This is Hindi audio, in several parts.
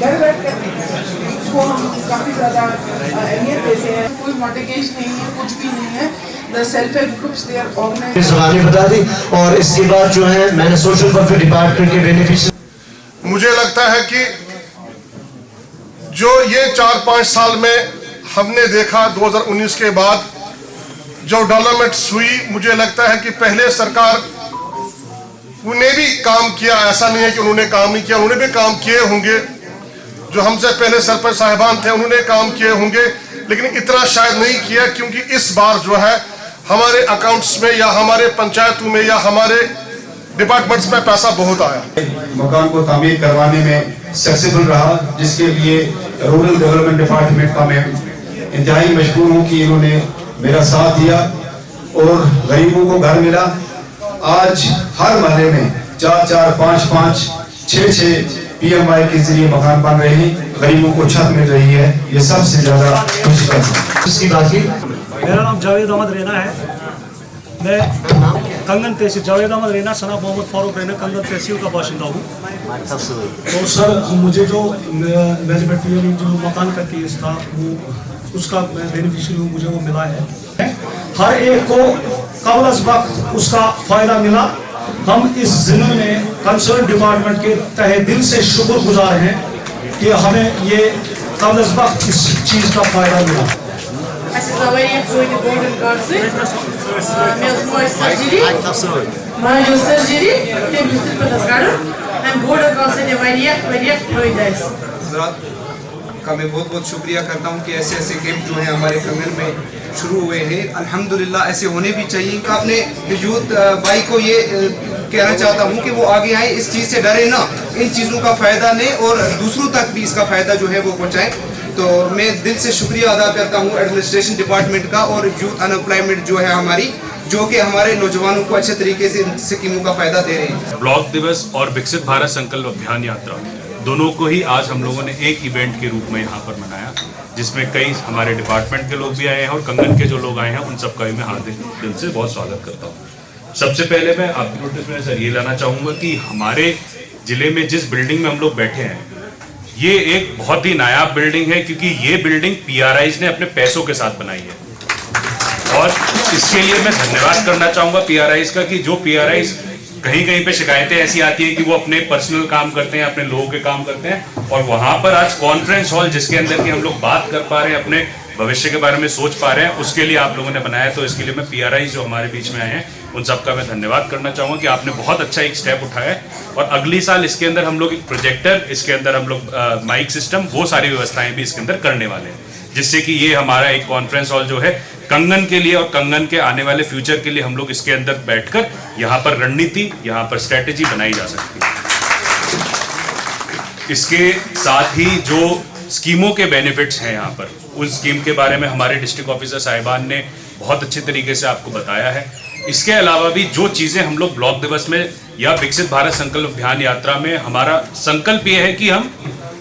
घर बैठ कर उसको हम काफ़ी ज़्यादा अहमियत देते हैं। कोई मॉर्गेज नहीं है, कुछ भी नहीं है। The self help groups they are organised. ज़बानी बता दी और इसके बाद जो है मैंने सोशल वेलफेयर डिपार्टमेंट के बेनिफिशियरी। मुझे लगता है कि जो ये 4-5 साल में हमने देखा 2019 के बाद जो डेवलपमेंट्स हुई, मुझे लगता है कि पहले सरकार ने भी काम किया, ऐसा नहीं है कि उन्होंने काम नहीं किया, उन्होंने भी काम किए होंगे। जो हमसे पहले सरपंच साहिबान थे उन्होंने काम किए होंगे, लेकिन इतना शायद नहीं किया, क्योंकि इस बार जो है हमारे अकाउंट्स में या हमारे पंचायतों में या हमारे डिपार्टमेंट्स में पैसा बहुत आया। मकान को तामीर करवाने में सक्सेसफुल रहा, जिसके लिए रूरल डेवलपमेंट डिपार्टमेंट का मैं इंतहाई मशकूर हूँ कि इन्होंने मेरा साथ दिया और गरीबों को घर मिला। आज हर महल्ले में 4-4, 5-5, 6-6 PMI के जरिए मकान बन रहे हैं, गरीबों को छत मिल रही है। ये सबसे ज्यादा खुशी का है। इसकी बात की मेरा नाम जावेद अहमद रैना है। मैं कंगन तहसील जावेद अहमद रैना सना मोहम्मद फारूक रैना कंगन तहसील का बाशिंदा हूँ। तो सर मुझे जो जो मकान का केस था वो उसका बेनिफिशियरी हूँ, मुझे वो मिला है। हर एक को कबल अज़ वक्त उसका फ़ायदा मिला। हम इस ज़िले में कंसर्न डिपार्टमेंट के तहे दिल से शुक्रगुजार हैं कि हमें ये कबल अज़ वक्त इस चीज़ का फ़ायदा मिला। का मैं बहुत बहुत शुक्रिया करता हूँ कि ऐसे ऐसे कैंप जो हैं हमारे कंगन में शुरू हुए हैं। अल्हम्दुलिल्लाह ऐसे होने भी चाहिए। कि अपने यूथ भाई को ये कहना चाहता हूँ कि वो आगे आए, इस चीज़ से डरे ना, इन चीज़ों का फ़ायदा लें और दूसरों तक भी इसका फ़ायदा जो है वो पहुँचाएँ। तो मैं दिल से शुक्रिया अदा करता हूँ एडमिनिस्ट्रेशन डिपार्टमेंट का और यूथ अनएम्प्लॉयमेंट जो है हमारी, जो कि हमारे नौजवानों को अच्छे तरीके से इन स्कीमों का फ़ायदा दे रहे हैं। ब्लॉक दिवस और विकसित भारत संकल्प अभियान यात्रा दोनों को ही आज हम लोगों ने एक इवेंट के रूप में यहाँ पर मनाया, जिसमें कई हमारे डिपार्टमेंट के लोग भी आए हैं और कंगन के जो लोग आए हैं उन सबका भी मैं हार्दिक दिल से बहुत स्वागत करता हूँ। सबसे पहले मैं आपकी नोटिस में सर ये लाना चाहूँगा कि हमारे ज़िले में जिस बिल्डिंग में हम लोग बैठे हैं ये एक बहुत ही नायाब बिल्डिंग है, क्योंकि ये बिल्डिंग PRIs ने अपने पैसों के साथ बनाई है। और इसके लिए मैं धन्यवाद करना चाहूँगा PRIs का, कि जो PRIs कहीं कहीं पे शिकायतें ऐसी आती है कि वो अपने पर्सनल काम करते हैं, अपने लोगों के काम करते हैं, और वहाँ पर आज कॉन्फ्रेंस हॉल जिसके अंदर की हम लोग बात कर पा रहे हैं, अपने भविष्य के बारे में सोच पा रहे हैं, उसके लिए आप लोगों ने बनाया। तो इसके लिए मैं PRIs जो हमारे बीच में आए हैं उन सबका मैं धन्यवाद करना चाहूँगा कि आपने बहुत अच्छा एक स्टेप उठाया है। और अगली साल इसके अंदर हम लोग एक प्रोजेक्टर, इसके अंदर हम लोग माइक सिस्टम, वो सारी व्यवस्थाएं भी इसके अंदर करने वाले हैं, जिससे कि ये हमारा एक कॉन्फ्रेंस हॉल जो है कंगन के लिए और कंगन के आने वाले फ्यूचर के लिए हम लोग इसके अंदर बैठकर यहाँ पर रणनीति, यहाँ पर स्ट्रेटेजी बनाई जा सकती है। इसके साथ ही जो स्कीमों के बेनिफिट्स हैं यहाँ पर, उन स्कीम के बारे में हमारे डिस्ट्रिक्ट ऑफिसर साहिबान ने बहुत अच्छे तरीके से आपको बताया है। इसके अलावा भी जो चीज़ें हम लोग ब्लॉक दिवस में या विकसित भारत संकल्प अभियान यात्रा में, हमारा संकल्प ये है कि हम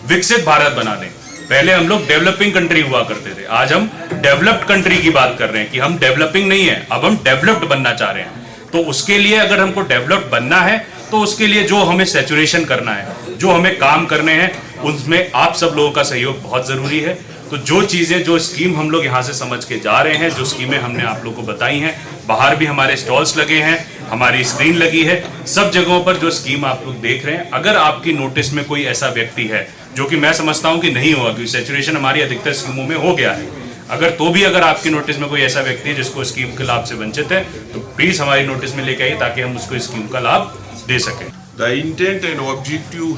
विकसित भारत बना दें। पहले हम लोग डेवलपिंग कंट्री हुआ करते थे, आज हम डेवलप्ड कंट्री की बात कर रहे हैं कि हम डेवलपिंग नहीं है, अब हम डेवलप्ड बनना चाह रहे हैं। तो उसके लिए अगर हमको डेवलप्ड बनना है तो उसके लिए जो हमें सैचुरेशन करना है, जो हमें काम करने हैं, उनमें आप सब लोगों का सहयोग बहुत ज़रूरी है। तो जो चीज़ें, जो स्कीम हम लोग यहाँ से समझ के जा रहे हैं, जो स्कीमें हमने आप लोगों को बताई हैं, बाहर भी हमारे स्टॉल्स लगे हैं, हमारी स्क्रीन लगी है, सब जगहों पर जो स्कीम आप लोग देख रहे हैं, अगर आपकी नोटिस में कोई ऐसा व्यक्ति है, जो कि मैं समझता हूँ कि नहीं होगा क्योंकि सैचुरेशन हमारी अधिकतर स्कीमों में हो गया है, अगर तो भी अगर आपकी नोटिस में कोई ऐसा व्यक्ति है जिसको स्कीम के लाभ से वंचित है, तो प्लीज़ हमारी नोटिस में लेके आइए ताकि हम उसको स्कीम का लाभ दे सकें। The intent and objective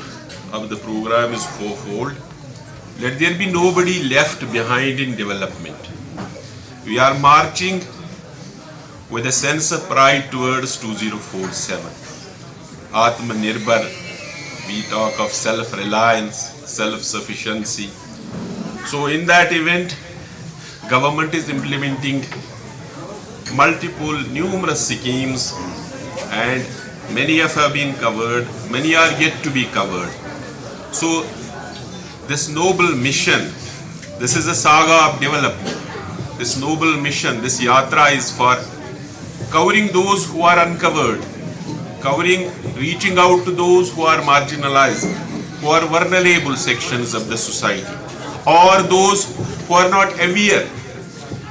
of the program is fourfold. Let there be nobody left behind in development. We are marching with a sense of pride towards 2047. Atmanirbhar, we talk of self-reliance, self-sufficiency. So in that event, government is implementing multiple, numerous schemes, and many have been covered, many are yet to be covered. So this noble mission, this is a saga of development. This noble mission, this yatra is for covering those who are uncovered, reaching out to those who are marginalized, for vulnerable sections of the society, or those who are not aware.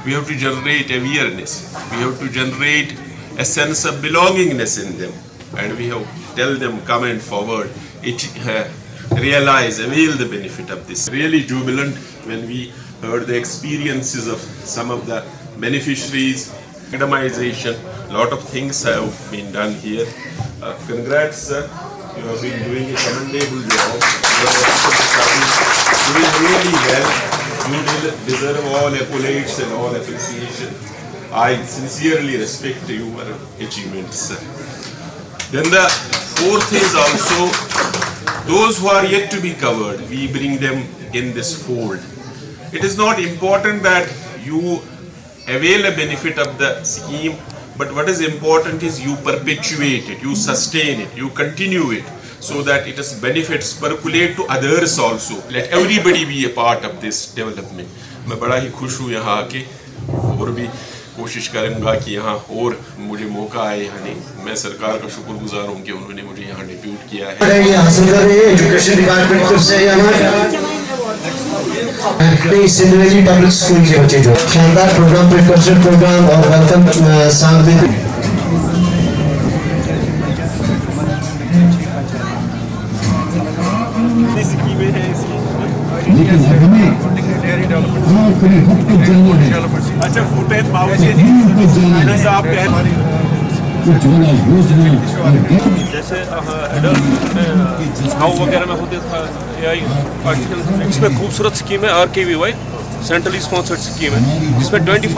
We have to generate awareness. We have to generate a sense of belongingness in them, and we have to tell them, come and forward. Realize, avail the benefit of this. Really jubilant when we heard the experiences of some of the beneficiaries, academization, lot of things have been done here. Congrats, sir. You have been doing a commendable job. You are doing really well. You deserve all accolades and all appreciation. I sincerely respect your achievements, sir. Then the fourth is also those who are yet to be covered, we bring them in this fold. It is not important that you avail a benefit of the scheme, but what is important is you perpetuate it, you sustain it, you continue it, so that its benefits percolate to others also. Let everybody be a part of this development. मैं बड़ा ही खुश हूँ यहाँ आके, और भी कोशिश करूँगा कि यहाँ और मुझे मौका आए यहाँ नहीं। मैं सरकार का शुक्रगुजार हूँ कि उन्होंने मुझे यहाँ डिप्यूट किया है। ये हासिल कर रहे हैं एजुकेशन डिपार्टमेंट की तरफ से यहाँ सिंध वैली पब्लिक स्कूल के बच्चे जो शानदार प्रोग्राम प्रिकल्चर प्रोग्राम और वेलकम सॉन्ग भी लेकिन हमें आखिरी हद तक चलना है। अच्छा फुटेज जैसे गाँव वगैरह में होते था इसमें खूबसूरत स्कीम है RKVY सेंट्रली स्पॉन्सर्ड स्कीम है जिसमें 25